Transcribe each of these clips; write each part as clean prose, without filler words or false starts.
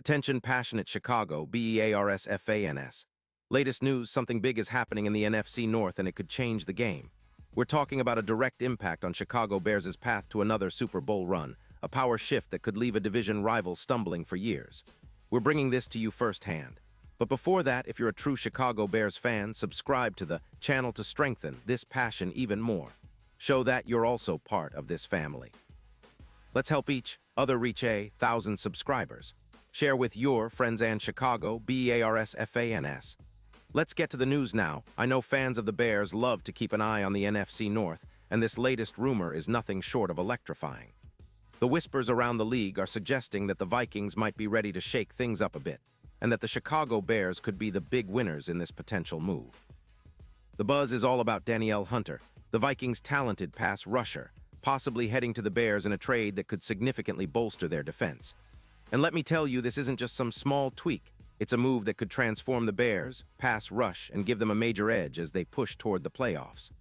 Attention passionate Chicago, Bears fans. Latest news, something big is happening in the NFC North and it could change the game. We're talking about a direct impact on Chicago Bears' path to another Super Bowl run, a power shift that could leave a division rival stumbling for years. We're bringing this to you firsthand. But before that, if you're a true Chicago Bears fan, subscribe to the channel to strengthen this passion even more. Show that you're also part of this family. Let's help each other reach 1,000 subscribers. Share with your friends and Chicago, Bears fans. Let's get to the news now. I know fans of the Bears love to keep an eye on the NFC North, and this latest rumor is nothing short of electrifying. The whispers around the league are suggesting that the Vikings might be ready to shake things up a bit, and that the Chicago Bears could be the big winners in this potential move. The buzz is all about Danielle Hunter, the Vikings' talented pass rusher, possibly heading to the Bears in a trade that could significantly bolster their defense. And let me tell you, this isn't just some small tweak. It's a move that could transform the Bears' pass rush and give them a major edge as they push toward the playoffs.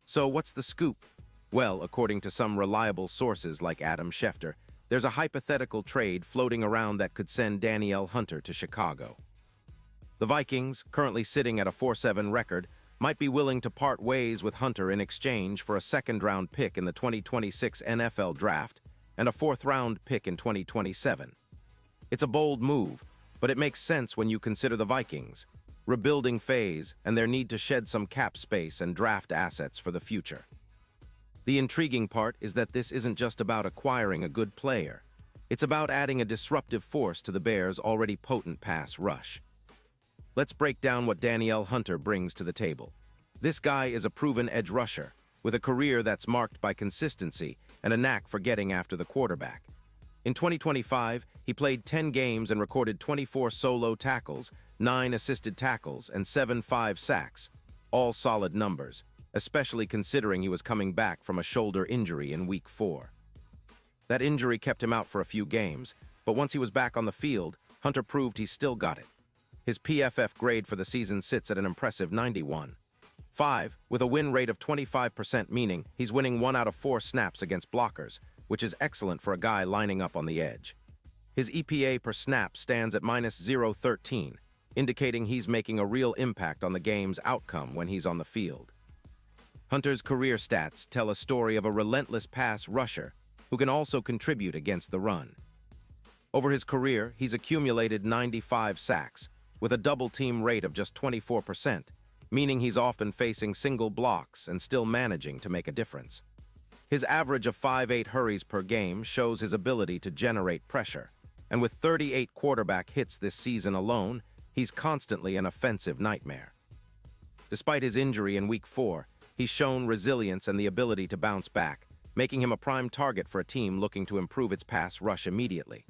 So what's the scoop? Well, according to some reliable sources like Adam Schefter, there's a hypothetical trade floating around that could send Danielle Hunter to Chicago. The Vikings, currently sitting at a 4-7 record, might be willing to part ways with Hunter in exchange for a second-round pick in the 2026 NFL Draft and a fourth-round pick in 2027. It's a bold move, but it makes sense when you consider the Vikings' rebuilding phase and their need to shed some cap space and draft assets for the future. The intriguing part is that this isn't just about acquiring a good player. It's about adding a disruptive force to the Bears' already potent pass rush. Let's break down what Danielle Hunter brings to the table. This guy is a proven edge rusher, with a career that's marked by consistency and a knack for getting after the quarterback. In 2025, he played 10 games and recorded 24 solo tackles, 9 assisted tackles, and 7 sacks. All solid numbers, especially considering he was coming back from a shoulder injury in Week 4. That injury kept him out for a few games, but once he was back on the field, Hunter proved he still got it. His PFF grade for the season sits at an impressive 91.5, with a win rate of 25%, meaning he's winning 1 out of 4 snaps against blockers, which is excellent for a guy lining up on the edge. His EPA per snap stands at -0.13, indicating he's making a real impact on the game's outcome when he's on the field. Hunter's career stats tell a story of a relentless pass rusher who can also contribute against the run. Over his career, he's accumulated 95 sacks, with a double-team rate of just 24%, meaning he's often facing single blocks and still managing to make a difference. His average of 5.8 hurries per game shows his ability to generate pressure, and with 38 quarterback hits this season alone, he's constantly an offensive nightmare. Despite his injury in Week 4, he's shown resilience and the ability to bounce back, making him a prime target for a team looking to improve its pass rush immediately.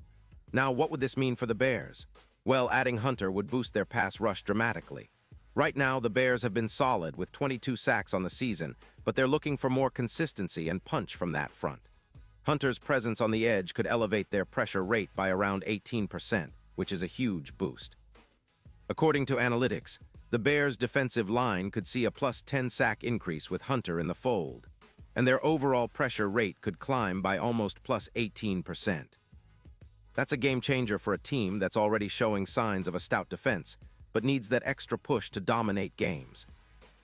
Now, what would this mean for the Bears? Well, adding Hunter would boost their pass rush dramatically. Right now, the Bears have been solid with 22 sacks on the season, but they're looking for more consistency and punch from that front. Hunter's presence on the edge could elevate their pressure rate by around 18%, which is a huge boost. According to analytics, the Bears' defensive line could see a +10 sack increase with Hunter in the fold, and their overall pressure rate could climb by almost +18%. That's a game changer for a team that's already showing signs of a stout defense, but needs that extra push to dominate games.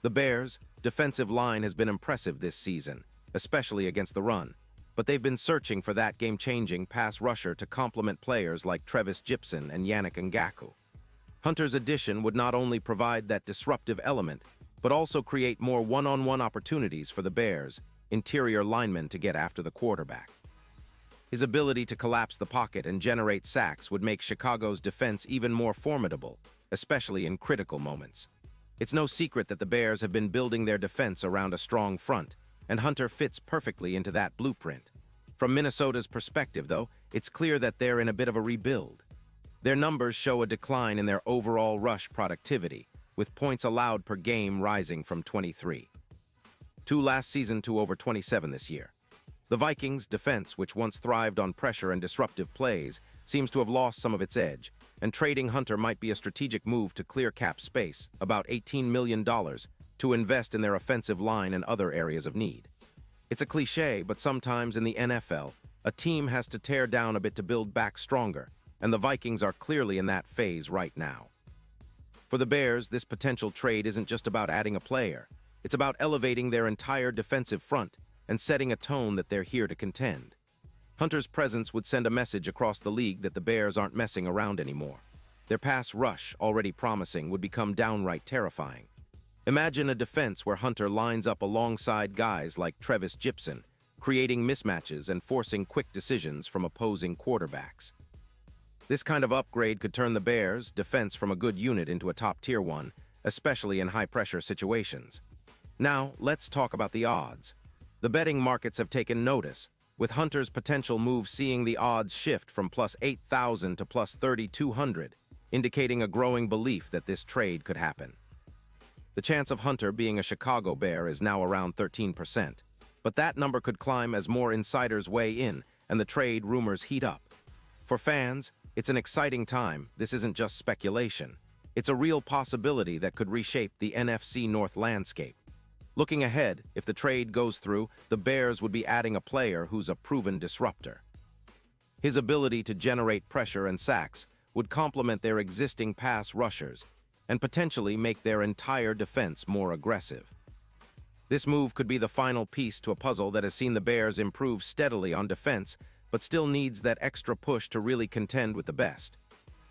The Bears' defensive line has been impressive this season, especially against the run, but they've been searching for that game-changing pass rusher to complement players like Trevis Gipson and Yannick Ngakoue. Hunter's addition would not only provide that disruptive element, but also create more one-on-one opportunities for the Bears' interior linemen to get after the quarterback. His ability to collapse the pocket and generate sacks would make Chicago's defense even more formidable, especially in critical moments. It's no secret that the Bears have been building their defense around a strong front, and Hunter fits perfectly into that blueprint. From Minnesota's perspective, though, it's clear that they're in a bit of a rebuild. Their numbers show a decline in their overall rush productivity, with points allowed per game rising from 23.2 last season to over 27 this year. The Vikings' defense, which once thrived on pressure and disruptive plays, seems to have lost some of its edge, and trading Hunter might be a strategic move to clear cap space, about $18 million, to invest in their offensive line and other areas of need. It's a cliche, but sometimes in the NFL, a team has to tear down a bit to build back stronger, and the Vikings are clearly in that phase right now. For the Bears, this potential trade isn't just about adding a player. It's about elevating their entire defensive front and setting a tone that they're here to contend. Hunter's presence would send a message across the league that the Bears aren't messing around anymore. Their pass rush, already promising, would become downright terrifying. Imagine a defense where Hunter lines up alongside guys like Trevis Gipson, creating mismatches and forcing quick decisions from opposing quarterbacks. This kind of upgrade could turn the Bears' defense from a good unit into a top-tier one, especially in high-pressure situations. Now, let's talk about the odds. The betting markets have taken notice, with Hunter's potential move seeing the odds shift from plus 8,000 to plus 3,200, indicating a growing belief that this trade could happen. The chance of Hunter being a Chicago Bear is now around 13%, but that number could climb as more insiders weigh in and the trade rumors heat up. For fans, it's an exciting time. This isn't just speculation. It's a real possibility that could reshape the NFC North landscape. Looking ahead, if the trade goes through, the Bears would be adding a player who's a proven disruptor. His ability to generate pressure and sacks would complement their existing pass rushers and potentially make their entire defense more aggressive. This move could be the final piece to a puzzle that has seen the Bears improve steadily on defense, but still needs that extra push to really contend with the best.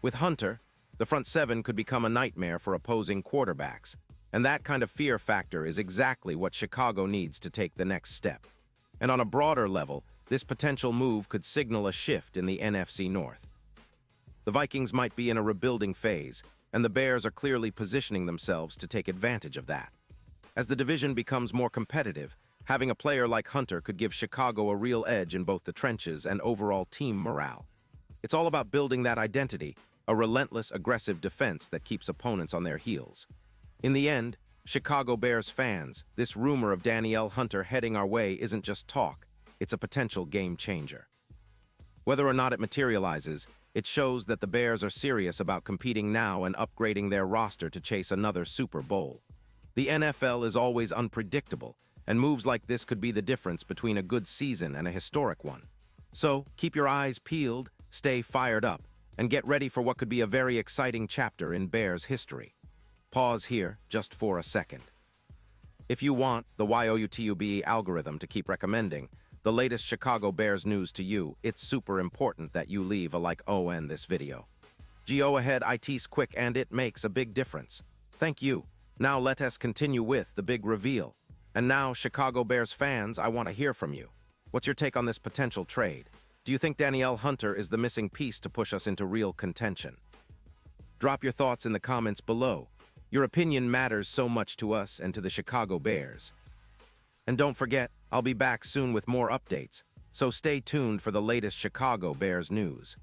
With Hunter, the front seven could become a nightmare for opposing quarterbacks, and that kind of fear factor is exactly what Chicago needs to take the next step. And on a broader level, this potential move could signal a shift in the NFC North. The Vikings might be in a rebuilding phase, and the Bears are clearly positioning themselves to take advantage of that. As the division becomes more competitive, having a player like Hunter could give Chicago a real edge in both the trenches and overall team morale. It's all about building that identity, a relentless, aggressive defense that keeps opponents on their heels. In the end, Chicago Bears fans, this rumor of Danielle Hunter heading our way isn't just talk, it's a potential game changer. Whether or not it materializes, it shows that the Bears are serious about competing now and upgrading their roster to chase another Super Bowl. The NFL is always unpredictable, and moves like this could be the difference between a good season and a historic one. So, keep your eyes peeled, stay fired up, and get ready for what could be a very exciting chapter in Bears history. Pause here just for a second. If you want the YouTube algorithm to keep recommending the latest Chicago Bears news to you, it's super important that you leave a like on this video. Go ahead, it's quick and it makes a big difference. Thank you. Now let us continue with the big reveal. And now, Chicago Bears fans, I want to hear from you. What's your take on this potential trade? Do you think Danielle Hunter is the missing piece to push us into real contention? Drop your thoughts in the comments below. Your opinion matters so much to us and to the Chicago Bears. And don't forget, I'll be back soon with more updates, so stay tuned for the latest Chicago Bears news.